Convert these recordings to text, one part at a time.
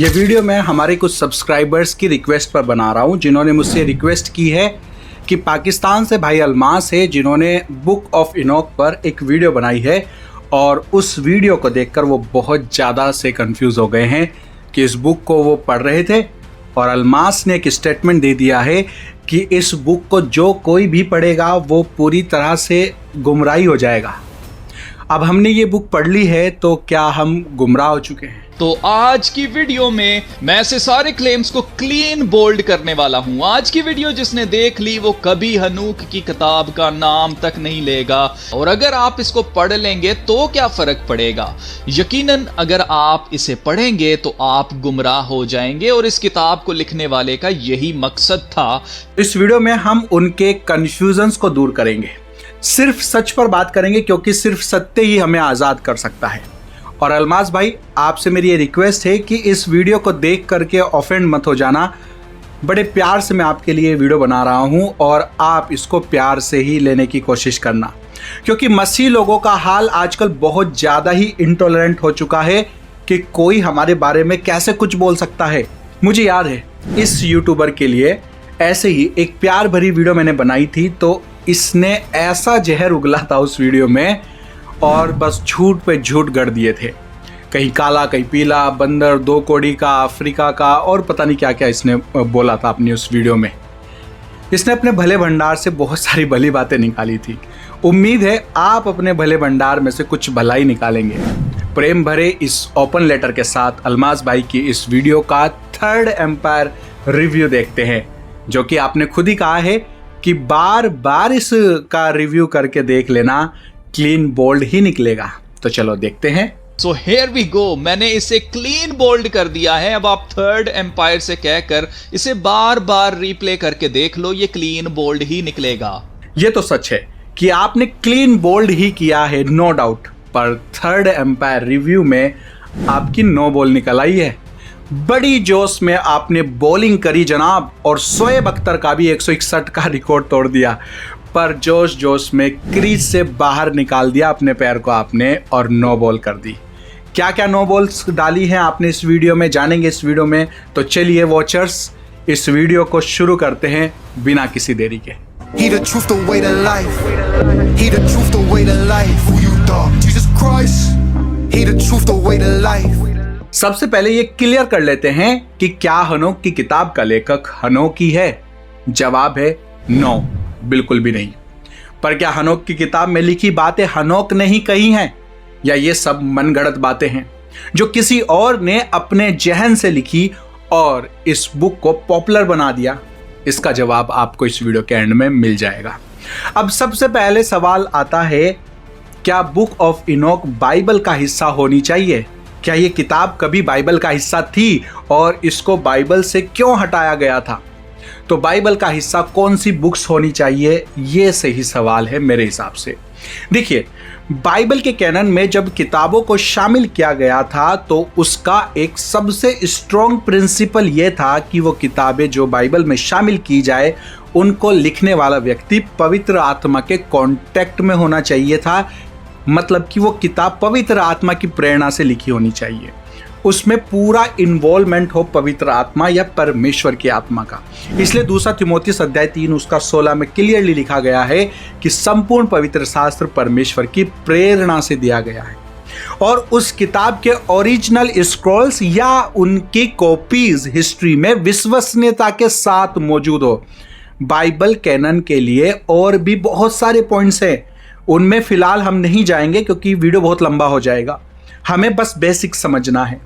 ये वीडियो मैं हमारे कुछ सब्सक्राइबर्स की रिक्वेस्ट पर बना रहा हूँ, जिन्होंने मुझसे रिक्वेस्ट की है कि पाकिस्तान से भाई अलमास है, जिन्होंने बुक ऑफ इनोक पर एक वीडियो बनाई है और उस वीडियो को देखकर वो बहुत ज़्यादा से कंफ्यूज हो गए हैं कि इस बुक को वो पढ़ रहे थे और अलमास ने एक स्टेटमेंट दे दिया है कि इस बुक को जो कोई भी पढ़ेगा वो पूरी तरह से गुमराही हो जाएगा। अब हमने ये बुक पढ़ ली है तो क्या हम गुमराह हो चुके हैं? तो आज की वीडियो में मैं ऐसे सारे क्लेम्स को क्लीन बोल्ड करने वाला हूं। आज की वीडियो जिसने देख ली वो कभी हनूक की किताब का नाम तक नहीं लेगा, और अगर आप इसको पढ़ लेंगे तो क्या फर्क पड़ेगा। यकीनन अगर आप इसे पढ़ेंगे तो आप गुमराह हो जाएंगे, और इस किताब को लिखने वाले का यही मकसद था। इस वीडियो में हम उनके कंफ्यूजन्स को दूर करेंगे, सिर्फ सच पर बात करेंगे, क्योंकि सिर्फ सत्य ही हमें आज़ाद कर सकता है। और अलमास भाई, आपसे मेरी ये रिक्वेस्ट है कि इस वीडियो को देख करके ऑफेंड मत हो जाना। बड़े प्यार से मैं आपके लिए वीडियो बना रहा हूँ और आप इसको प्यार से ही लेने की कोशिश करना, क्योंकि मसीह लोगों का हाल आजकल बहुत ज़्यादा ही इंटॉलरेंट हो चुका है कि कोई हमारे बारे में कैसे कुछ बोल सकता है। मुझे याद है इस यूट्यूबर के लिए ऐसे ही एक प्यार भरी वीडियो मैंने बनाई थी, तो इसने ऐसा जहर उगला था उस वीडियो में और बस झूठ पे झूठ गढ़ दिए थे। कहीं काला, कहीं पीला, बंदर, दो कोड़ी का, अफ्रीका का, और पता नहीं क्या क्या इसने बोला था अपनी उस वीडियो में। इसने अपने भले भंडार से बहुत सारी भली बातें निकाली थी। उम्मीद है आप अपने भले भंडार में से कुछ भलाई निकालेंगे। प्रेम भरे इस ओपन लेटर के साथ अलमास भाई की इस वीडियो का थर्ड एम्पायर रिव्यू देखते हैं, जो कि आपने खुद ही कहा है कि बार बार इसका रिव्यू करके देख लेना, क्लीन बोल्ड ही निकलेगा। तो चलो देखते हैं। So here we go. मैंने इसे क्लीन बोल्ड कर दिया है। अब आप थर्ड एम्पायर से कहकर इसे बार बार रिप्ले करके देख लो, ये क्लीन बोल्ड ही निकलेगा। ये तो सच है कि आपने क्लीन बोल्ड ही किया है, नो डाउट, पर थर्ड एम्पायर रिव्यू में आपकी नो बॉल निकल आई है। बड़ी जोश में आपने बॉलिंग करी जनाब, और शोएब अख्तर का भी 161 का रिकॉर्ड तोड़ दिया, पर जोश जोश में क्रीज से बाहर निकाल दिया अपने पैर को आपने और नो बॉल कर दी। क्या क्या नो बॉल्स डाली हैं आपने इस वीडियो में, जानेंगे इस वीडियो में। तो चलिए वॉचर्स, इस वीडियो को शुरू करते हैं बिना किसी देरी के। He the truth, the way to life. He the truth, the way to life. Who you thought? Jesus Christ. He the truth, the way to life. सबसे पहले ये क्लियर कर लेते हैं कि क्या हनोक की किताब का लेखक हनोक ही है। जवाब है नो, बिल्कुल भी नहीं। पर क्या हनोक की किताब में लिखी बातें हनोक ने ही कही हैं, या ये सब मनगढ़ंत बातें हैं जो किसी और ने अपने जहन से लिखी और इस बुक को पॉपुलर बना दिया? इसका जवाब आपको इस वीडियो के एंड में मिल जाएगा। अब सबसे पहले सवाल आता है, क्या बुक ऑफ इनोक बाइबल का हिस्सा होनी चाहिए? क्या ये किताब कभी बाइबल का हिस्सा थी और इसको बाइबल से क्यों हटाया गया था? तो बाइबल का हिस्सा कौन सी बुक्स होनी चाहिए, ये सही सवाल है मेरे हिसाब से। देखिए, बाइबल के कैनन में जब किताबों को शामिल किया गया था तो उसका एक सबसे स्ट्रॉन्ग प्रिंसिपल ये था कि वो किताबें जो बाइबल में शामिल की जाए उनको लिखने वाला व्यक्ति पवित्र आत्मा के कांटेक्ट में होना चाहिए था। मतलब कि वो किताब पवित्र आत्मा की प्रेरणा से लिखी होनी चाहिए, उसमें पूरा इन्वॉल्वमेंट हो पवित्र आत्मा या परमेश्वर की आत्मा का। इसलिए दूसरा तिमोथेयुस अध्याय 3 उसका 16 में क्लियरली लिखा गया है कि संपूर्ण पवित्र शास्त्र परमेश्वर की प्रेरणा से दिया गया है, और उस किताब के ओरिजिनल स्क्रॉल्स या उनकी कॉपीज हिस्ट्री में विश्वसनीयता के साथ मौजूद हो। बाइबल कैनन के लिए और भी बहुत सारे पॉइंट्स हैं, उनमें फिलहाल हम नहीं जाएंगे क्योंकि वीडियो बहुत लंबा हो जाएगा। हमें बस बेसिक समझना है।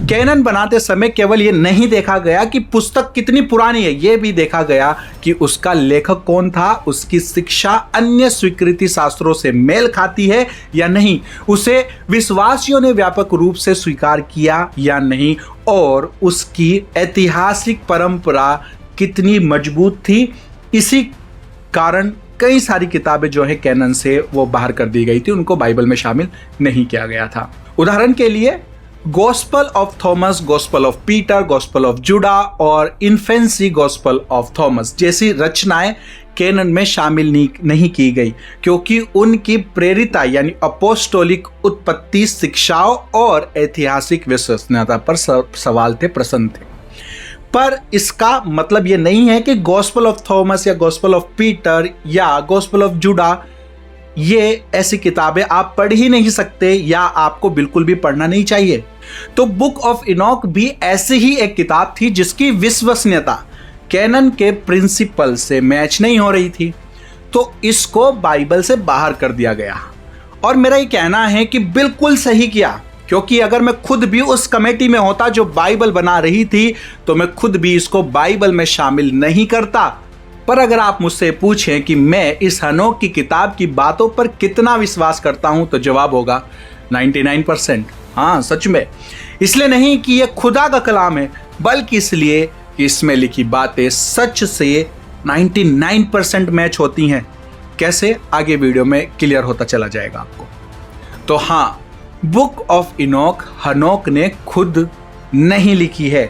कैनन बनाते समय केवल ये नहीं देखा गया कि पुस्तक कितनी पुरानी है, ये भी देखा गया कि उसका लेखक कौन था, उसकी शिक्षा अन्य स्वीकृति शास्त्रों से मेल खाती है या नहीं, उसे विश्वासियों ने व्यापक रूप से स्वीकार किया या नहीं, और उसकी ऐतिहासिक परंपरा कितनी मजबूत थी। इसी कारण कई सारी किताबें जो है कैनन से वो बाहर कर दी गई थी, उनको बाइबल में शामिल नहीं किया गया था। उदाहरण के लिए gospel of Thomas, gospel of Peter, gospel of जुडा और इन्फेंसी गॉस्पल ऑफ थॉमस जैसी रचनाएं कैनन में शामिल नहीं की गई क्योंकि उनकी प्रेरिता यानी अपोस्टोलिक उत्पत्ति शिक्षाओं और ऐतिहासिक विश्वसनीयता पर सवाल थे, प्रश्न थे। पर इसका मतलब ये नहीं है कि गॉस्पेल ऑफ थॉमस या गॉस्पेल ऑफ पीटर या गॉस्पेल ऑफ जूडा, ये ऐसी किताबें आप पढ़ ही नहीं सकते या आपको बिल्कुल भी पढ़ना नहीं चाहिए। तो बुक ऑफ इनॉक भी ऐसी ही एक किताब थी जिसकी विश्वसनीयता कैनन के प्रिंसिपल से मैच नहीं हो रही थी, तो इसको बाइबल से बाहर कर दिया गया। और मेरा ये कहना है कि बिल्कुल सही किया, क्योंकि अगर मैं खुद भी उस कमेटी में होता जो बाइबल बना रही थी तो मैं खुद भी इसको बाइबल में शामिल नहीं करता। पर अगर आप मुझसे पूछें कि मैं इस हनोक की किताब की बातों पर कितना विश्वास करता हूं तो जवाब होगा 99%। हाँ, सच में। इसलिए नहीं कि यह खुदा का कलाम है, बल्कि इसलिए कि इसमें लिखी बातें सच से 99% मैच होती हैं। कैसे, आगे वीडियो में क्लियर होता चला जाएगा आपको। तो हाँ, बुक ऑफ इनॉक हनोक ने खुद नहीं लिखी है,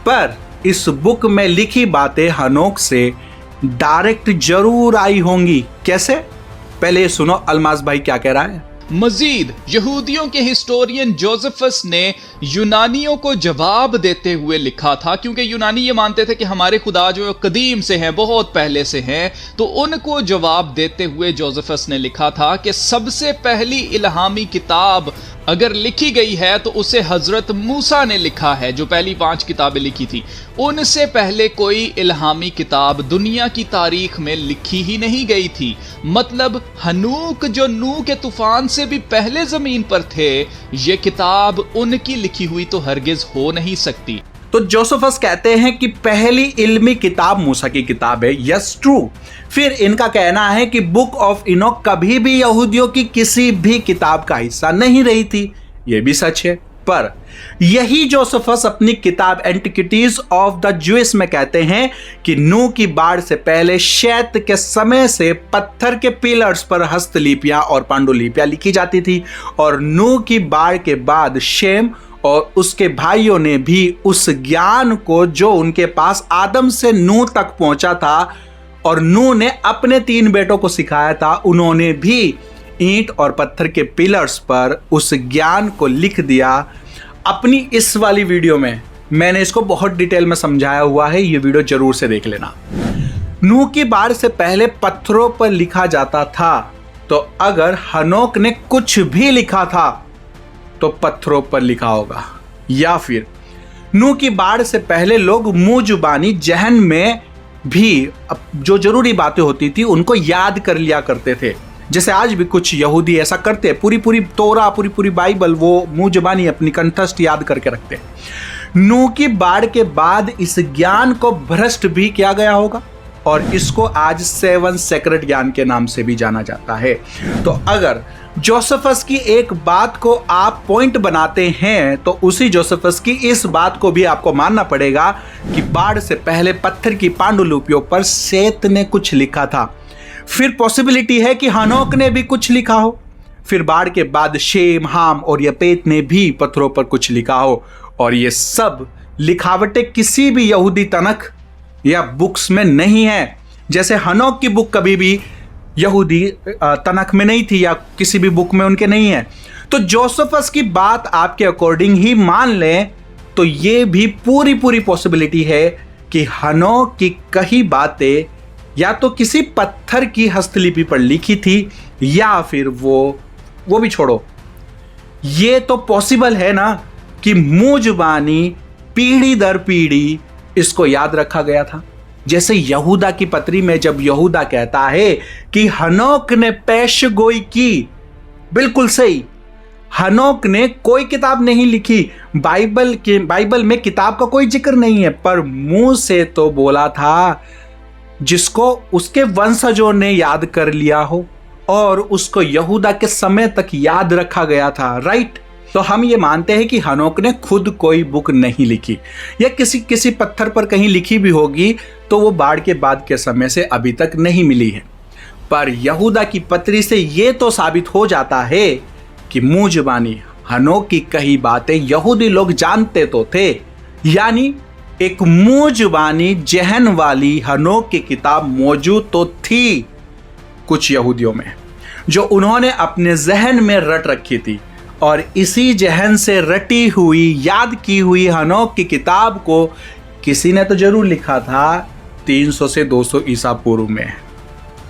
पर इस बुक में लिखी बातें हनोक से डायरेक्ट जरूर आई होंगी। कैसे, पहले सुनो अलमास भाई क्या कह रहा है। मजीद यहूदियों के हिस्टोरियन जोसेफस ने यूनानियों को जवाब देते हुए लिखा था, क्योंकि यूनानी ये मानते थे कि हमारे खुदा जो कदीम से हैं, बहुत पहले से हैं, तो उनको जवाब देते हुए जोसेफस ने लिखा था कि सबसे पहली इल्हामी किताब अगर लिखी गई है तो उसे हजरत मूसा ने लिखा है, जो पहली 5 किताबें लिखी थी। उनसे पहले कोई इल्हामी किताब दुनिया की तारीख में लिखी ही नहीं गई थी। मतलब हनूक जो नूह के तूफान से भी पहले जमीन पर थे, ये किताब उनकी लिखी हुई तो हरगिज हो नहीं सकती। तो जोसेफस कहते हैं कि पहली इल्मी किताब मूसा की किताब है। Yes, true. फिर इनका कहना है कि बुक ऑफ इनॉक कभी भी यहूदियों की किसी भी किताब का हिस्सा नहीं रही थी। यह भी सच है। पर यही जोसेफस अपनी किताब एंटिक्विटीज ऑफ द ज्यूइश में कहते हैं कि नूह की बाढ़ से पहले शैत के समय से पत्थर के पिलर्स पर हस्तलिपियां और पांडुलिपियां लिखी जाती थी, और नूह की बाढ़ के बाद शेम और उसके भाइयों ने भी उस ज्ञान को जो उनके पास आदम से नूह तक पहुंचा था और नूह ने अपने 3 बेटों को सिखाया था, उन्होंने भी ईंट और पत्थर के पिलर्स पर उस ज्ञान को लिख दिया। अपनी इस वाली वीडियो में मैंने इसको बहुत डिटेल में समझाया हुआ है, ये वीडियो जरूर से देख लेना। नूह की बाढ़ से पहले पत्थरों पर लिखा जाता था, तो अगर हनोक ने कुछ भी लिखा था तो पत्थरों पर लिखा होगा। या फिर नूह की बाढ़ से पहले लोग मुंह जुबानी जहन में भी जो जरूरी बातें होती थी उनको याद कर लिया करते थे, जैसे आज भी कुछ यहूदी ऐसा करते हैं। पूरी तोरा, पूरी बाइबल वो मुंह जुबानी अपनी कंठस्थ याद करके रखते हैं। नूह की बाढ़ के बाद इस ज्ञान को भ्रष्ट भी किया गया होगा, और इसको आज 7 सेक्रेट ज्ञान के नाम से भी जाना जाता है। तो अगर जोसेफस की एक बात को आप पॉइंट बनाते हैं तो उसी जोसेफस की इस बात को भी आपको मानना पड़ेगा कि बाढ़ से पहले पत्थर की पांडुलिपियों पर सेत ने कुछ लिखा था। फिर पॉसिबिलिटी है कि हनोक ने भी कुछ लिखा हो। फिर बाढ़ के बाद शेम, हाम और यपेत ने भी पत्थरों पर कुछ लिखा हो, और ये सब लिखावटें किसी भी यहूदी तनख या बुक्स में नहीं है। जैसे हनोक की बुक कभी भी यहूदी तनख में नहीं थी या किसी भी बुक में उनके नहीं है। तो जोसेफस की बात आपके अकॉर्डिंग ही मान लें तो ये भी पूरी पॉसिबिलिटी है कि हनोक की कई बातें या तो किसी पत्थर की हस्तलिपि पर लिखी थी, या फिर वो भी छोड़ो, ये तो पॉसिबल है ना कि मुंह जुबानी पीढ़ी दर पीढ़ी इसको याद रखा गया था। जैसे यहूदा की पत्री में जब यहूदा कहता है कि हनोक ने पेशगोई की, बिल्कुल सही, हनोक ने कोई किताब नहीं लिखी। बाइबल में किताब का कोई जिक्र नहीं है, पर मुंह से तो बोला था जिसको उसके वंशजों ने याद कर लिया हो और उसको यहूदा के समय तक याद रखा गया था। राइट। तो हम ये मानते हैं कि हनोक ने खुद कोई बुक नहीं लिखी, या किसी पत्थर पर कहीं लिखी भी होगी तो वो बाढ़ के बाद के समय से अभी तक नहीं मिली है। पर यहूदा की पत्री से ये तो साबित हो जाता है कि मुंह जुबानी हनोक की कई बातें यहूदी लोग जानते तो थे, यानी एक मुंह जुबानी जहन वाली हनोक की किताब मौजूद तो थी कुछ यहूदियों में, जो उन्होंने अपने जहन में रट रखी थी, और इसी जहन से रटी हुई याद की हुई हनोक की किताब को किसी ने तो जरूर लिखा था 300 से 200 ईसा पूर्व में,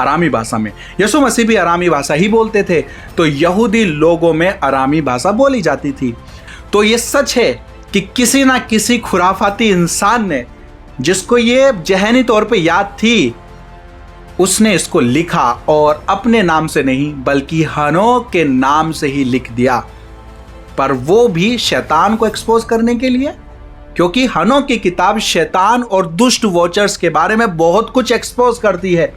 अरामी भाषा में। यीशु मसीह भी अरामी भाषा ही बोलते थे, तो यहूदी लोगों में अरामी भाषा बोली जाती थी। तो ये सच है कि किसी ना किसी खुराफाती इंसान ने, जिसको ये जहनी तौर पे याद थी, उसने इसको लिखा और अपने नाम से नहीं बल्कि हनोक के नाम से ही लिख दिया, पर वो भी शैतान को एक्सपोज करने के लिए, क्योंकि हनोक की किताब शैतान और दुष्ट वॉचर्स के बारे में बहुत कुछ एक्सपोज करती है।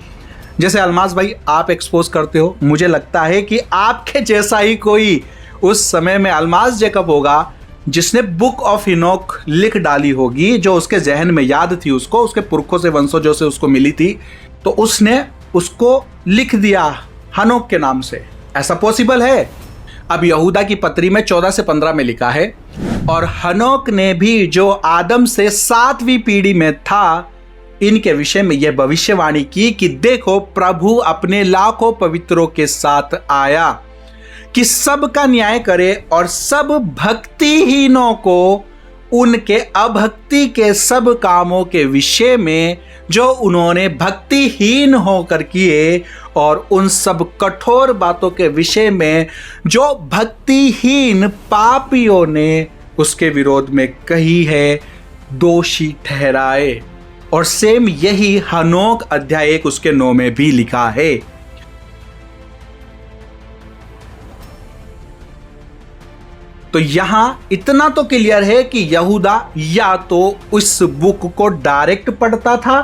जैसे अलमास भाई आप एक्सपोज करते हो, मुझे लगता है कि आपके जैसा ही कोई उस समय में अलमास जैकब होगा जिसने बुक ऑफ हिनोक लिख डाली होगी, जो उसके जहन में याद थी, उसको उसके पुरखों से वंशजों से उसको मिली थी, तो उसने उसको लिख दिया हनोक के नाम से। ऐसा पॉसिबल है। अब यहूदा की पत्री में 14 से 15 में लिखा है, और हनोक ने भी जो आदम से 7वीं पीढ़ी में था, इनके विषय में यह भविष्यवाणी की कि देखो प्रभु अपने लाखों पवित्रों के साथ आया कि सबका न्याय करे और सब भक्तिहीनों को उनके अभक्ति के सब कामों के विषय में जो उन्होंने भक्तिहीन होकर किए, और उन सब कठोर बातों के विषय में जो भक्तिहीन पापियों ने उसके विरोध में कही है, दोषी ठहराए। और सेम यही हनोक अध्याय 1 उसके 9 में भी लिखा है। तो यहां इतना तो क्लियर है कि यहूदा या तो उस बुक को डायरेक्ट पढ़ता था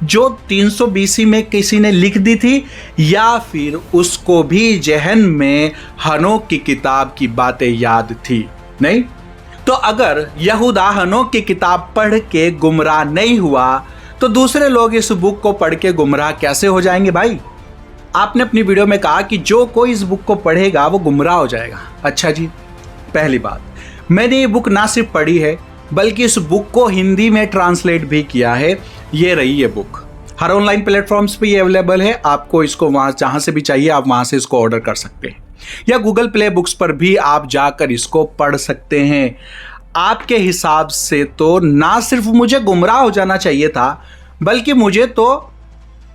जो 300 BC में किसी ने लिख दी थी, या फिर उसको भी जहन में हनोक की किताब की बातें याद थी। नहीं तो अगर यहूदा हनोक की किताब पढ़ के गुमराह नहीं हुआ, तो दूसरे लोग इस बुक को पढ़ के गुमराह कैसे हो जाएंगे भाई? आपने अपनी वीडियो में कहा कि जो कोई इस बुक को पढ़ेगा वो गुमराह हो जाएगा। अच्छा जी, पहली बात, मैंने ये बुक ना सिर्फ पढ़ी है बल्कि इस बुक को हिंदी में ट्रांसलेट भी किया है। ये रही ये बुक, हर ऑनलाइन प्लेटफॉर्म्स पे ये अवेलेबल है। आपको इसको वहाँ जहाँ से भी चाहिए आप वहाँ से इसको ऑर्डर कर सकते हैं, या गूगल प्ले बुक्स पर भी आप जाकर इसको पढ़ सकते हैं। आपके हिसाब से तो ना सिर्फ मुझे गुमराह हो जाना चाहिए था, बल्कि मुझे तो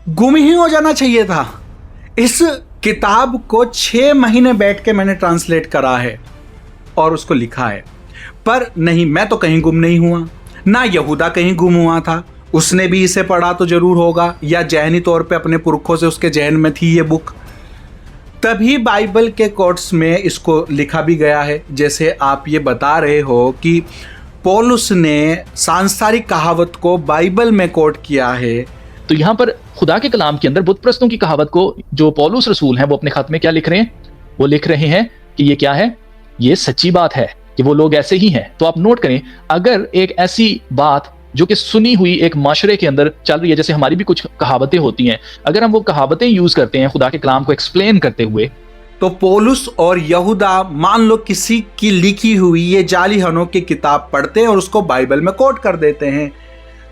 गुम ही हो जाना चाहिए था। इस किताब को 6 महीने बैठ के मैंने ट्रांसलेट करा है और उसको लिखा है, पर नहीं, मैं तो कहीं गुम नहीं हुआ, ना यहूदा कहीं गुम हुआ था। उसने भी इसे पढ़ा तो जरूर होगा, या जहनी तौर पे अपने पुरखों से उसके जहन में थी ये बुक, तभी बाइबल के कोट्स में इसको लिखा भी गया है। जैसे आप ये बता रहे हो कि पौलुस ने सांसारिक कहावत को बाइबल में कोट किया है, तो यहाँ पर खुदा के कलाम के अंदर बुत परस्तों की कहावत को जो पौलुस रसूल हैं वो अपने खत में क्या लिख रहे हैं? वो लिख रहे हैं कि ये क्या है, ये सच्ची बात है कि वो लोग ऐसे ही हैं। तो आप नोट करें, अगर एक ऐसी बात जो कि सुनी हुई एक माशरे के अंदर चल रही है, जैसे हमारी भी कुछ कहावतें होती हैं, अगर हम वो कहावतें यूज करते हैं खुदा के कलाम को एक्सप्लेन करते हुए, तो पौलुस और यहूदा मान लो किसी की लिखी हुई ये जाली हनोक की किताब पढ़ते हैं और उसको बाइबल में कोट कर देते हैं,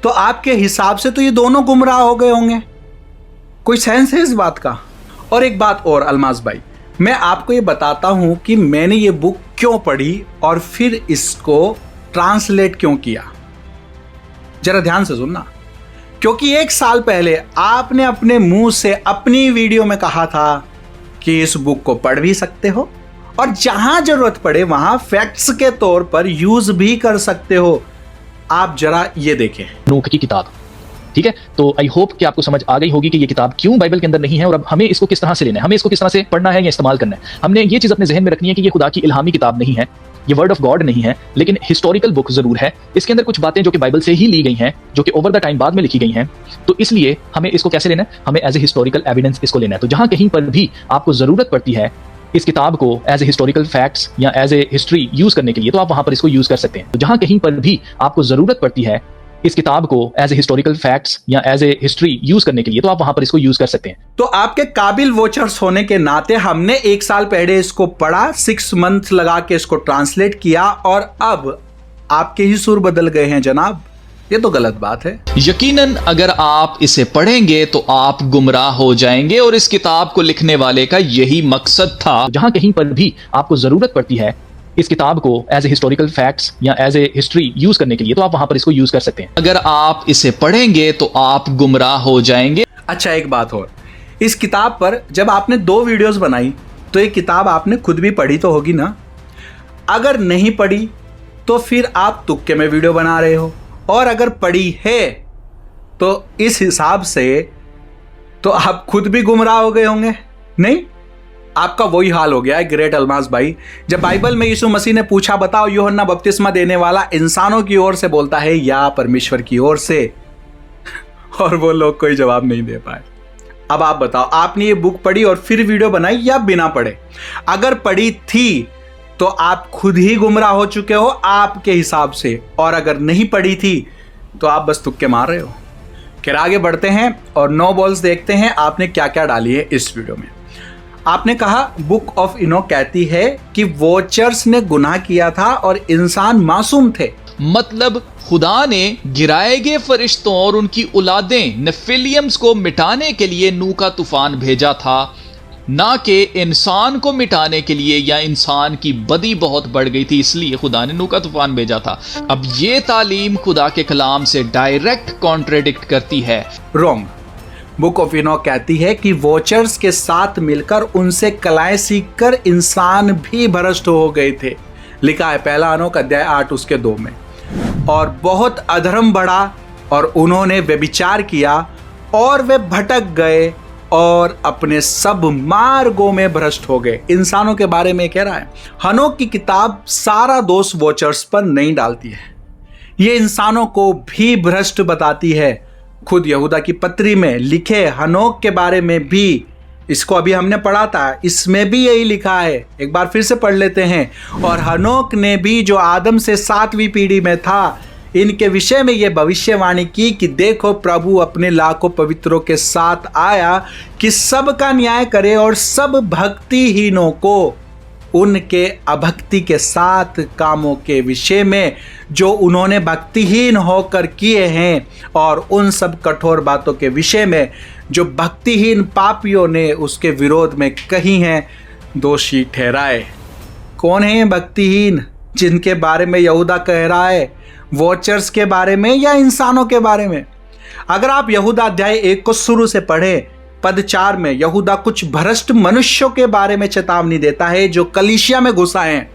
तो आपके हिसाब से तो ये दोनों गुमराह हो गए होंगे। कोई सेंस है इस बात का? और एक बात और अलमास भाई, मैं आपको ये बताता हूं कि मैंने ये बुक क्यों पढ़ी और फिर इसको ट्रांसलेट क्यों किया। जरा ध्यान से सुनना, क्योंकि 1 साल पहले आपने अपने मुंह से अपनी वीडियो में कहा था कि इस बुक को पढ़ भी सकते हो और जहां जरूरत पड़े वहां फैक्ट्स के तौर पर यूज भी कर सकते हो। आप जरा ये देखें, नूह की किताब, ठीक है। तो आई होप कि आपको समझ आ गई होगी कि ये किताब क्यों बाइबल के अंदर नहीं है और अब हमें इसको किस तरह से लेना है, हमें इसको किस तरह से पढ़ना है या इस्तेमाल करना है। हमने ये चीज अपने जहन में रखनी है कि ये खुदा की इल्हामी किताब नहीं है, ये वर्ड ऑफ गॉड नहीं है, लेकिन हिस्टोरिकल बुक जरूर है। इसके अंदर कुछ बातें जो कि बाइबल से ही ली गई हैं, जो कि ओवर द टाइम बाद में लिखी गई हैं, तो इसलिए हमें इसको कैसे लेना है, हमें एज ए हिस्टोरिकल एविडेंस इसको लेना है। तो जहां कहीं पर भी आपको जरूरत पड़ती है इस किताब को एज ए हिस्टोरिकल फैक्ट्स या एज ए हिस्ट्री यूज करने के लिए, तो आप वहां पर इसको यूज कर सकते हैं। तो जहां कहीं पर भी आपको जरूरत पड़ती है इस किताब को एज ए हिस्टोरिकल फैक्ट्स या एज ए हिस्ट्री यूज करने के लिए, तो आप वहां पर इसको यूज कर सकते हैं। तो आपके काबिल वॉचर्स होने के नाते हमने 1 साल पहले इसको पढ़ा, 6 मंथ लगा के इसको ट्रांसलेट किया और अब आपके ही सुर बदल गए हैं जनाब। ये तो गलत बात है। यकीनन अगर आप इसे पढ़ेंगे तो आप गुमराह हो जाएंगे, और इस किताब को लिखने वाले का यही मकसद था। जहां कहीं पर भी आपको जरूरत पड़ती है इस किताब को एज ए हिस्टोरिकल फैक्ट्स या एज ए हिस्ट्री यूज करने के लिए, तो आप वहां पर इसको यूज कर सकते हैं। अगर आप इसे पढ़ेंगे तो आप गुमराह हो जाएंगे। अच्छा, एक बात और, इस किताब पर जब आपने 2 वीडियोस बनाई तो ये किताब आपने खुद भी पढ़ी तो होगी ना? अगर नहीं पढ़ी तो फिर आप तुक्के में वीडियो बना रहे हो, और अगर पढ़ी है तो इस हिसाब से तो आप खुद भी गुमराह हो गए होंगे। नहीं, आपका वही हाल हो गया है ग्रेट अलमास भाई। जब बाइबल में यीशु मसीह ने पूछा, बताओ यूहन्ना बपतिस्मा देने वाला इंसानों की ओर से बोलता है या परमेश्वर की ओर से, और वो लोग कोई जवाब नहीं दे पाए। अब आप बताओ, आपने ये बुक पढ़ी और फिर वीडियो बनाई या बिना पढ़े? अगर पढ़ी थी तो आप खुद ही गुमराह हो चुके हो आपके हिसाब से, और अगर नहीं पढ़ी थी तो आप बस तुक्के मार रहे हो। फिर आगे बढ़ते हैं और 9 बॉल्स देखते हैं आपने क्या क्या डाली है इस वीडियो में। आपने कहा बुक ऑफ इनोक कहती है कि वॉचर्स ने गुनाह किया था और इंसान मासूम थे। मतलब खुदा ने गिराए गए फरिश्तों और उनकी औलादें नेफिलियम्स को मिटाने के लिए नूह का तूफान भेजा था, ना कि इंसान को मिटाने के लिए, या इंसान की बदी बहुत बढ़ गई थी इसलिए खुदा ने नूह का तूफान भेजा था। अब ये तालीम खुदा के कलाम से डायरेक्ट कॉन्ट्रडिक्ट करती है। रॉन्ग। बुक ऑफ इनोक कहती है कि वॉचर्स के साथ मिलकर उनसे कलाएं सीखकर इंसान भी भ्रष्ट हो गए थे। लिखा है पहला इनोक अध्याय 8 उसके 2 में। और बहुत अधर्म बढ़ा और उन्होंने व्यभिचार किया और वे भटक गए और अपने सब मार्गों में भ्रष्ट हो गए। इंसानों के बारे में कह रहा है। हनोक की किताब सारा दोष वॉचर्स पर नहीं डालती है, ये इंसानों को भी भ्रष्ट बताती है। खुद यहूदा की पत्री में लिखे हनोक के बारे में भी, इसको अभी हमने पढ़ा था, इसमें भी यही लिखा है। एक बार फिर से पढ़ लेते हैं। और हनोक ने भी जो आदम से 7वीं पीढ़ी में था, इनके विषय में यह भविष्यवाणी की कि देखो प्रभु अपने लाखों पवित्रों के साथ आया कि सबका न्याय करे और सब भक्तिहीनों को उनके अभक्ति के 7 कामों के विषय में जो उन्होंने भक्तिहीन होकर किए हैं, और उन सब कठोर बातों के विषय में जो भक्तिहीन पापियों ने उसके विरोध में कही हैं, दोषी ठहराए। कौन है ये भक्तिहीन जिनके बारे में यहूदा कह रहा है? वॉचर्स के बारे में या इंसानों के बारे में? अगर आप यहूदा अध्याय 1 को शुरू से पढ़ें, पद 4 में यहूदा कुछ भ्रष्ट मनुष्यों के बारे में चेतावनी देता है जो कलीसिया में घुसा है।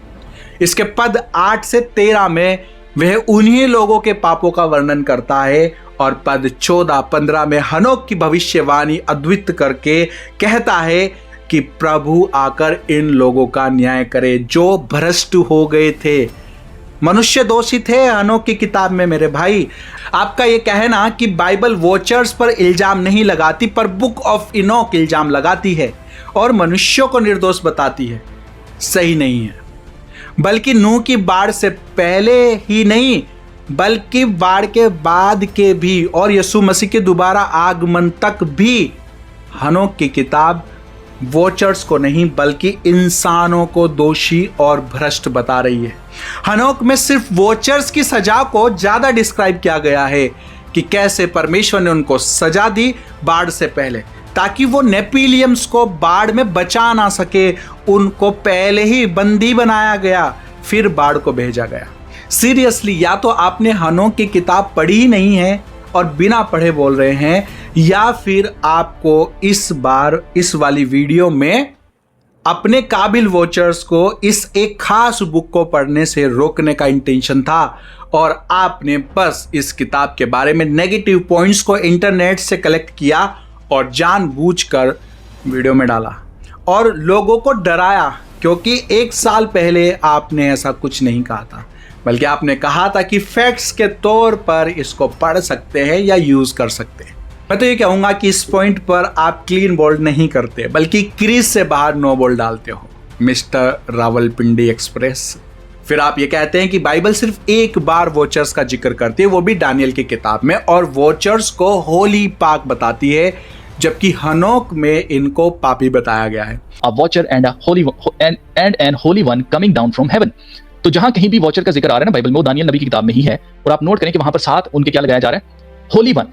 इसके पद 8 से 13 में वह उन्हीं लोगों के पापों का वर्णन करता है, और पद 14-15 में हनोक की भविष्यवाणी अद्वित करके कहता है कि प्रभु आकर इन लोगों का न्याय करे जो भ्रष्ट हो गए थे। मनुष्य दोषी थे हनोक की किताब में। मेरे भाई, आपका ये कहना कि बाइबल वॉचर्स पर इल्जाम नहीं लगाती पर बुक ऑफ इनोक इल्जाम लगाती है और मनुष्यों को निर्दोष बताती है, सही नहीं है। बल्कि नूह की बाढ़ से पहले ही नहीं, बल्कि बाढ़ के बाद के भी और यीशु मसीह के दोबारा आगमन तक भी हनोक की किताब वॉचर्स को नहीं बल्कि इंसानों को दोषी और भ्रष्ट बता रही है। हनोक में सिर्फ वॉचर्स की सजा को ज्यादा डिस्क्राइब किया गया है कि कैसे परमेश्वर ने उनको सजा दी बाढ़ से पहले, ताकि वो नेपिलियम्स को बाढ़ में बचा ना सके। उनको पहले ही बंदी बनाया गया, फिर बाढ़ को भेजा गया। सीरियसली, या तो आपने हनोक की किताब पढ़ी ही नहीं है और बिना पढ़े बोल रहे हैं, या फिर आपको इस बार इस वाली वीडियो में अपने काबिल वॉचर्स को इस एक खास बुक को पढ़ने से रोकने का इंटेंशन था और आपने बस इस किताब के बारे में नेगेटिव पॉइंट्स को इंटरनेट से कलेक्ट किया और जानबूझकर वीडियो में डाला और लोगों को डराया, क्योंकि 1 साल पहले आपने ऐसा कुछ नहीं कहा था, बल्कि आपने कहा था कि फैक्ट्स के तौर पर इसको पढ़ सकते हैं या यूज कर सकते हैं। मैं तो ये कहूंगा कि इस पॉइंट पर आप क्लीन बोल्ड नहीं करते बल्कि क्रीज से बाहर नो बोल्ड डालते हो, मिस्टर रावलपिंडी एक्सप्रेस। फिर आप ये कहते हैं कि बाइबल सिर्फ एक बार वॉचर्स का जिक्र करती है, वो भी दानियल की किताब में, और वॉचर्स को होली पाक बताती है, जबकि हनोक में इनको पापी बताया गया है। A watcher and an holy one coming down from heaven. तो जहां कहीं भी वॉचर का जिक्र आ रहा है ना बाइबल में, वो दानियल नबी की किताब में ही है। और आप नोट करें कि वहां पर साथ उनके क्या लगाया जा रहा है, होली वन,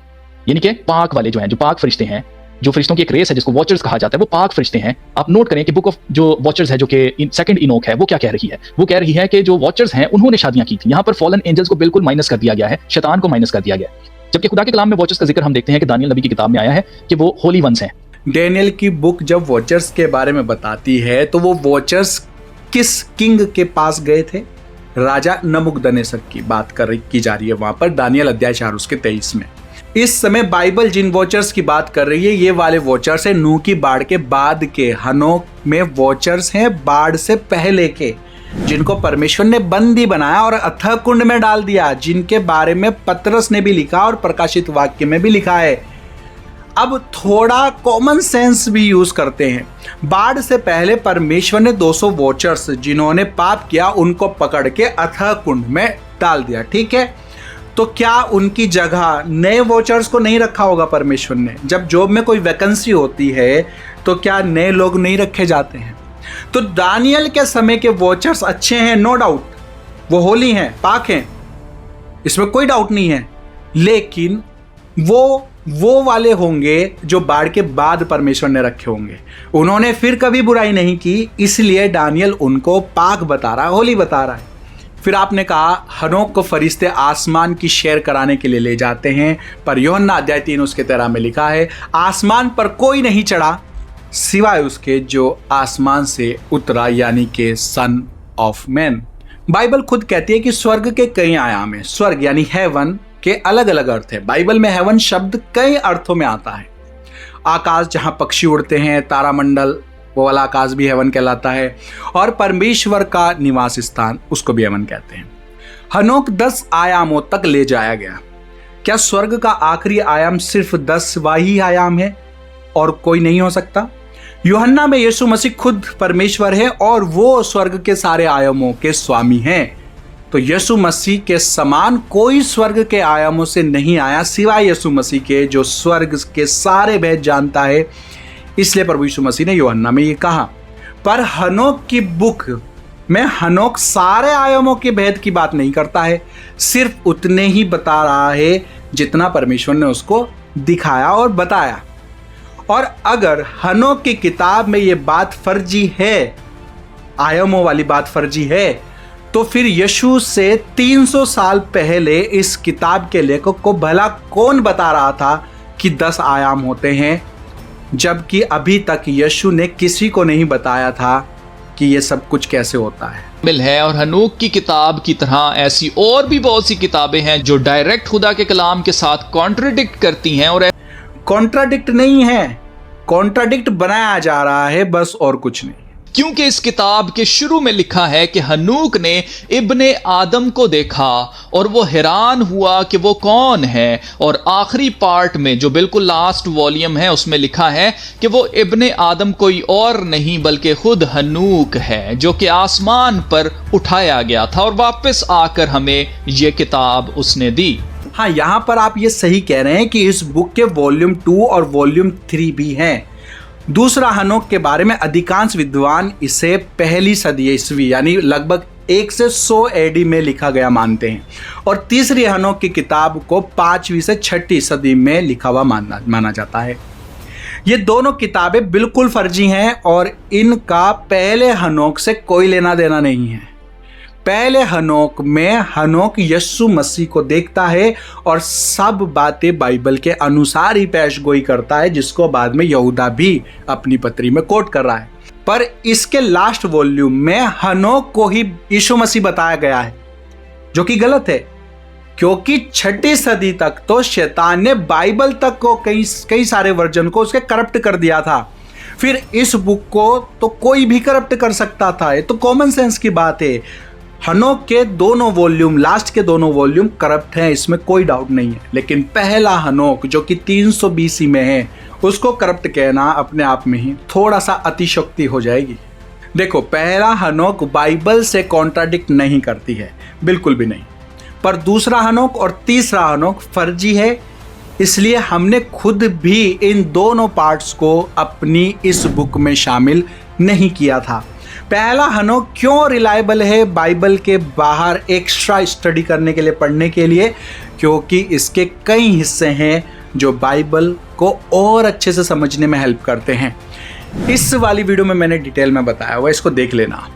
यानी कि पाक वाले जो हैं, जो पाक फरिश्ते हैं, जो फरिश्तों की एक रेस है जिसको वॉचर्स कहा जाता है, वो पाक फरिश्ते हैं। आप नोट करें कि बुक ऑफ जो वॉचर्स है, जो कि सेकंड इनोक है, वो क्या कह रही है, वो कह रही है कि जो वॉचर्स हैं उन्होंने शादियां की थी। यहाँ पर फॉलन एंजल्स को बिल्कुल माइनस कर दिया गया है, शैतान को माइनस कर दिया गया है। जबकि खुदा के कलाम में वॉचर्स का जिक्र हम देखते हैं कि दानियल नबी की किताब में आया है कि वो होली वंस हैं। डैनियल की बुक जब वॉचर्स के बारे में बताती है तो वो वॉचर्स किस किंग के पास गए थे? राजा नबूकदनेस्सर की बात की जा रही है वहां पर, दानियल अध्याय 4 उसके 23 में। इस समय बाइबल जिन वॉचर्स की बात कर रही है, ये वाले वॉचर्स हैं नूह की बाढ़ के बाद के। हनोक में वॉचर्स हैं बाढ़ से पहले के, जिनको परमेश्वर ने बंदी बनाया और अथः कुंड में डाल दिया, जिनके बारे में पतरस ने भी लिखा और प्रकाशित वाक्य में भी लिखा है। अब थोड़ा कॉमन सेंस भी यूज करते हैं। बाढ़ से पहले परमेश्वर ने 200 वॉचर्स जिन्होंने पाप किया उनको पकड़ के अथः कुंड में डाल दिया, ठीक है। तो क्या उनकी जगह नए वॉचर्स को नहीं रखा होगा परमेश्वर ने? जब जॉब में कोई वैकेंसी होती है तो क्या नए लोग नहीं रखे जाते हैं? तो दानियल के समय के वॉचर्स अच्छे हैं, नो डाउट, वो होली हैं, पाक हैं, इसमें कोई डाउट नहीं है। लेकिन वो वाले होंगे जो बाढ़ के बाद परमेश्वर ने रखे होंगे। उन्होंने फिर कभी बुराई नहीं की, इसलिए दानियल उनको पाक बता रहा है, होली बता रहा है। फिर आपने कहा हनोक को फरिश्ते आसमान की सैर कराने के लिए ले जाते हैं, पर यूहन्ना अध्याय 3 उसके 13 में लिखा है, आसमान पर कोई नहीं चढ़ा सिवाय उसके जो आसमान से उतरा, यानी के सन ऑफ मैन। बाइबल खुद कहती है कि स्वर्ग के कई आयाम है। स्वर्ग यानी हेवन के अलग अलग अर्थ है। बाइबल में हेवन शब्द कई अर्थों में आता है। आकाश जहां पक्षी उड़ते हैं, तारामंडल, वो वाला आकाश भी हेवन कहलाता है, और परमेश्वर का निवास स्थान, उसको भी हेवन कहते हैं। हनोक 10 आयामों तक ले जाया गया। क्या स्वर्ग का आखिरी आयाम सिर्फ 10वां ही आयाम है और कोई नहीं हो सकता? यूहन्ना में यीशु मसीह खुद परमेश्वर है और वो स्वर्ग के सारे आयामों के स्वामी हैं। तो यीशु मसीह के समान कोई स्वर्ग के आयामों से नहीं आया सिवाय यीशु मसीह के, जो स्वर्ग के सारे भेद जानता है। इसलिए प्रभु यीशु मसीह ने यूहन्ना में ये कहा। पर हनोक की बुक में हनोक सारे आयामों के भेद की बात नहीं करता है, सिर्फ उतने ही बता रहा है जितना परमेश्वर ने उसको दिखाया और बताया। और अगर हनोक की किताब में ये बात फर्जी है, आयामों वाली बात फर्जी है, तो फिर यीशु से 300 साल पहले इस किताब के लेखक को भला कौन बता रहा था कि 10 आयाम होते हैं, जबकि अभी तक यीशु ने किसी को नहीं बताया था कि ये सब कुछ कैसे होता है। और हनोक की किताब की तरह ऐसी और भी बहुत सी किताबें हैं जो डायरेक्ट खुदा के कलाम के साथ कॉन्ट्रडिक्ट करती हैं। और कॉन्ट्राडिक्ट नहीं है, कॉन्ट्राडिक्ट बनाया जा रहा है बस, और कुछ नहीं। क्योंकि इस किताब के शुरू में लिखा है कि हनूक ने इब्ने आदम को देखा और वो हैरान हुआ कि वो कौन है। और आखिरी पार्ट में जो बिल्कुल लास्ट वॉल्यूम है उसमें लिखा है कि वो इब्ने आदम कोई और नहीं बल्कि खुद हनूक है, जो कि आसमान पर उठाया गया था और वापस आकर हमें ये किताब उसने दी। हाँ, यहाँ पर आप ये सही कह रहे हैं कि इस बुक के वॉल्यूम 2 और वॉल्यूम 3 भी हैं। दूसरा हनोक के बारे में अधिकांश विद्वान इसे पहली सदी ईस्वी यानी लगभग 1 से 100 एडी में लिखा गया मानते हैं, और तीसरी हनोक की किताब को 5वीं से 6ठी सदी में लिखा हुआ माना जाता है। ये दोनों किताबें बिल्कुल फर्जी हैं और इनका पहले हनोक से कोई लेना देना नहीं है। पहले हनोक में हनोक यीशु मसीह को देखता है और सब बातें बाइबल के अनुसार ही पेशगोई करता है, जिसको बाद में यहूदा भी अपनी पत्री में कोट कर रहा है। पर इसके लास्ट वॉल्यूम में हनोक को ही यीशु मसीह बताया गया है, जो कि गलत है, क्योंकि 6ठी सदी तक तो शैतान ने बाइबल तक को कई सारे वर्जन को उसके करप्ट कर दिया था। फिर इस बुक को तो कोई भी करप्ट कर सकता था, ये तो कॉमन सेंस की बात है। हनोक के दोनों वॉल्यूम, लास्ट के दोनों वॉल्यूम करप्ट हैं, इसमें कोई डाउट नहीं है। लेकिन पहला हनोक जो कि 300 BC में है, उसको करप्ट कहना अपने आप में ही थोड़ा सा अतिशयोक्ति हो जाएगी। देखो, पहला हनोक बाइबल से कॉन्ट्राडिक्ट नहीं करती है, बिल्कुल भी नहीं। पर दूसरा हनोक और तीसरा हनोक फर्जी है, इसलिए हमने खुद भी इन दोनों पार्ट्स को अपनी इस बुक में शामिल नहीं किया था। पहला हनोक क्यों रिलायबल है बाइबल के बाहर एक्स्ट्रा स्टडी करने के लिए, पढ़ने के लिए? क्योंकि इसके कई हिस्से हैं जो बाइबल को और अच्छे से समझने में हेल्प करते हैं। इस वाली वीडियो में मैंने डिटेल में बताया हुआ, इसको देख लेना।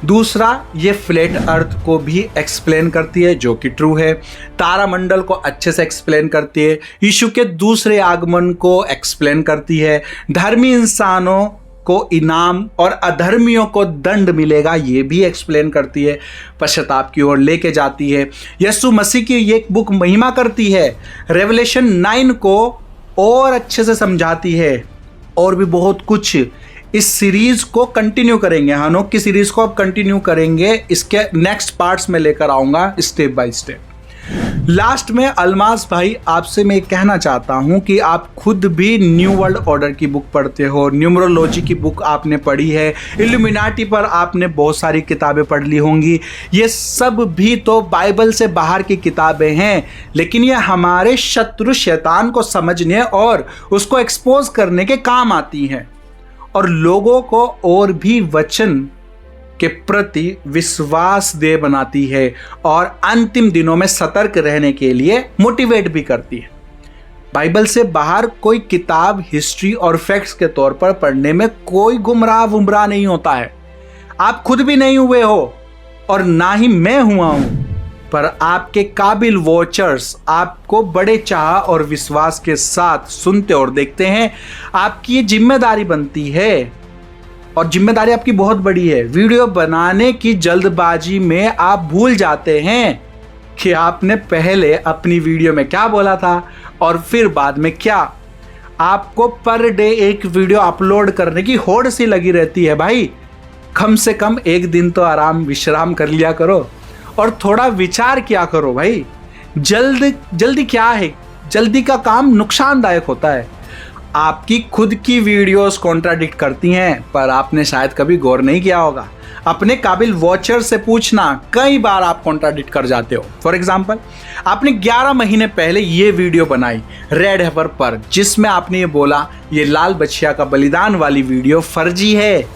दूसरा, ये फ्लैट अर्थ को भी एक्सप्लेन करती है, जो कि ट्रू है। तारामंडल को अच्छे से एक्सप्लेन करती है। यीशु के दूसरे आगमन को एक्सप्लेन करती है। धर्मी इंसानों को इनाम और अधर्मियों को दंड मिलेगा, ये भी एक्सप्लेन करती है। पश्चाताप की ओर लेके जाती है। यीशु मसीह की ये बुक महिमा करती है। रेवलेशन 9 को और अच्छे से समझाती है। और भी बहुत कुछ। इस सीरीज को कंटिन्यू करेंगे, हनोक की सीरीज को अब कंटिन्यू करेंगे। इसके नेक्स्ट पार्ट्स में लेकर आऊंगा स्टेप बाय स्टेप। लास्ट में अल्मास भाई, आपसे मैं कहना चाहता हूं कि आप खुद भी न्यू वर्ल्ड ऑर्डर की बुक पढ़ते हो, न्यूमरोलॉजी की बुक आपने पढ़ी है, इल्यूमिनाटी पर आपने बहुत सारी किताबें पढ़ ली होंगी। ये सब भी तो बाइबल से बाहर की किताबें हैं, लेकिन ये हमारे शत्रु शैतान को समझने और उसको एक्सपोज करने के काम आती हैं और लोगों को और भी वचन के प्रति विश्वासदेह बनाती है और अंतिम दिनों में सतर्क रहने के लिए मोटिवेट भी करती है। बाइबल से बाहर कोई किताब हिस्ट्री और फैक्ट्स के तौर पर पढ़ने में कोई गुमराह नहीं होता है। आप खुद भी नहीं हुए हो और ना ही मैं हुआ हूं, पर आपके काबिल वॉचर्स आपको बड़े चाह और विश्वास के साथ सुनते और देखते हैं। आपकी ये जिम्मेदारी बनती है और जिम्मेदारी आपकी बहुत बड़ी है। वीडियो बनाने की जल्दबाजी में आप भूल जाते हैं कि आपने पहले अपनी वीडियो में क्या बोला था और फिर बाद में क्या। आपको पर डे एक वीडियो अपलोड करने की होड़ सी लगी रहती है भाई। कम से कम एक दिन तो आराम विश्राम कर लिया करो और थोड़ा विचार किया करो भाई। जल्दी क्या है? जल्दी का काम नुकसानदायक होता है। आपकी खुद की वीडियोस कॉन्ट्राडिक्ट करती हैं, पर आपने शायद कभी गौर नहीं किया होगा। अपने काबिल वॉचर से पूछना, कई बार आप कॉन्ट्राडिक्ट कर जाते हो। फॉर एग्जांपल, आपने 11 महीने पहले ये वीडियो बनाई रेड हेफर पर, जिसमें आपने ये बोला ये लाल बछिया का बलिदान वाली वीडियो फर्जी है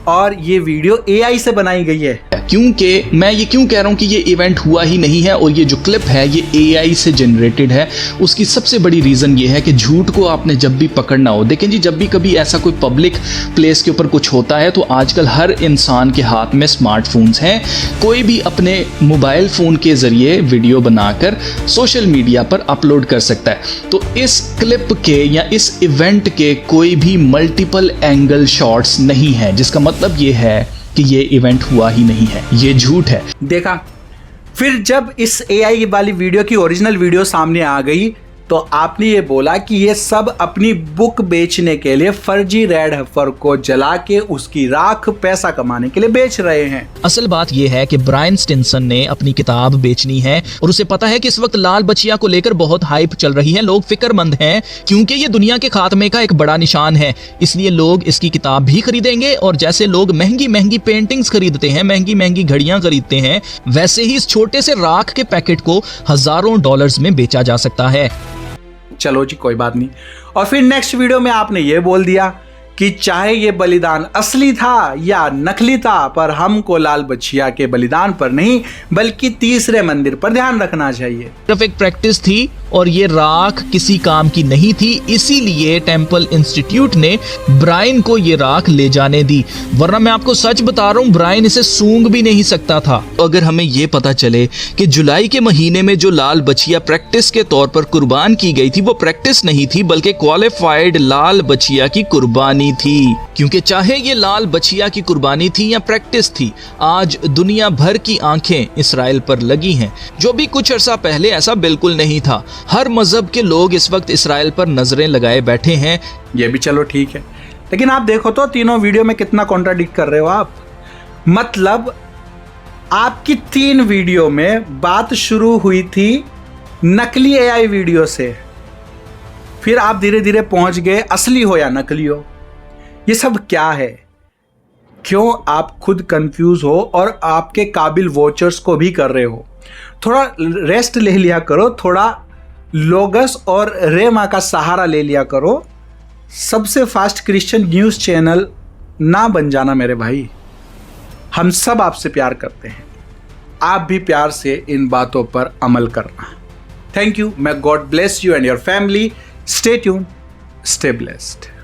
और ये वीडियो एआई से बनाई गई है। क्योंकि मैं ये क्यों कह रहा हूँ कि ये इवेंट हुआ ही नहीं है और ये जो क्लिप है ये एआई से जनरेटेड है, उसकी सबसे बड़ी रीज़न ये है कि झूठ को आपने जब भी पकड़ना हो, देखें जी, जब भी कभी ऐसा कोई पब्लिक प्लेस के ऊपर कुछ होता है तो आजकल हर इंसान के हाथ में स्मार्टफोन्स हैं। कोई भी अपने मोबाइल फ़ोन के ज़रिए वीडियो बनाकर सोशल मीडिया पर अपलोड कर सकता है। तो इस क्लिप के या इस इवेंट के कोई भी मल्टीपल एंगल शॉट्स नहीं है, जिसका मतलब ये है कि ये इवेंट हुआ ही नहीं है, ये झूठ है। देखा, फिर जब इस एआई वाली वीडियो की ओरिजिनल वीडियो सामने आ गई तो आपने ये बोला कि ये सब अपनी बुक बेचने के लिए फर्जी रेड हेफर को जला के उसकी राख पैसा कमाने के लिए बेच रहे हैं। असल बात यह है कि ब्रायन स्टिनसन ने अपनी किताब बेचनी है और उसे पता है कि इस वक्त लाल बछिया को लेकर बहुत हाइप चल रही है। लोग फिक्रमंद हैं क्योंकि ये दुनिया के खात्मे का एक बड़ा निशान है, इसलिए लोग इसकी किताब भी खरीदेंगे। और जैसे लोग महंगी महंगी पेंटिंग्स खरीदते हैं, महंगी महंगी घड़ियां खरीदते हैं, वैसे ही इस छोटे से राख के पैकेट को हजारों डॉलर्स में बेचा जा सकता है। चलो जी, कोई बात नहीं। और फिर नेक्स्ट वीडियो में आपने ये बोल दिया कि चाहे ये बलिदान असली था या नकली था, पर हमको लाल बछिया के बलिदान पर नहीं बल्कि तीसरे मंदिर पर ध्यान रखना चाहिए। सिर्फ एक प्रैक्टिस थी और ये राख किसी काम की नहीं थी, इसीलिए टेंपल इंस्टीट्यूट ने ब्रायन को ये राख ले जाने दी, वरना मैं आपको सच बता रहा हूँ ब्रायन इसे सूंघ भी नहीं सकता था। अगर हमें ये पता चले कि जुलाई के महीने में जो लाल बछिया प्रैक्टिस के तौर पर कुर्बान की गई थी वो प्रैक्टिस नहीं थी बल्कि क्वालिफाइड लाल बछिया की कुर्बानी थी, क्योंकि चाहे ये लाल बछिया की कुर्बानी थी या प्रैक्टिस थी, आज दुनिया भर की आंखें इसराइल पर लगी हैं, जो भी कुछ अरसा पहले ऐसा बिल्कुल नहीं था। हर मजहब के लोग इस वक्त इसराइल पर नजरें लगाए बैठे हैं। ये भी चलो ठीक है, लेकिन आप देखो तो तीनों वीडियो में कितना कॉन्ट्राडिक्ट कर रहे हो आप। मतलब आपकी 3 वीडियो में बात शुरू हुई थी नकली एआई वीडियो से, फिर आप धीरे धीरे पहुंच गए असली हो या नकली हो। ये सब क्या है? क्यों आप खुद कंफ्यूज हो और आपके काबिल वॉचर्स को भी कर रहे हो? थोड़ा रेस्ट ले लिया करो, थोड़ा लोगस और रेमा का सहारा ले लिया करो। सबसे फास्ट क्रिश्चियन न्यूज़ चैनल ना बन जाना मेरे भाई। हम सब आपसे प्यार करते हैं। आप भी प्यार से इन बातों पर अमल करना। Thank you. may God bless you and your family. Stay tuned, stay blessed.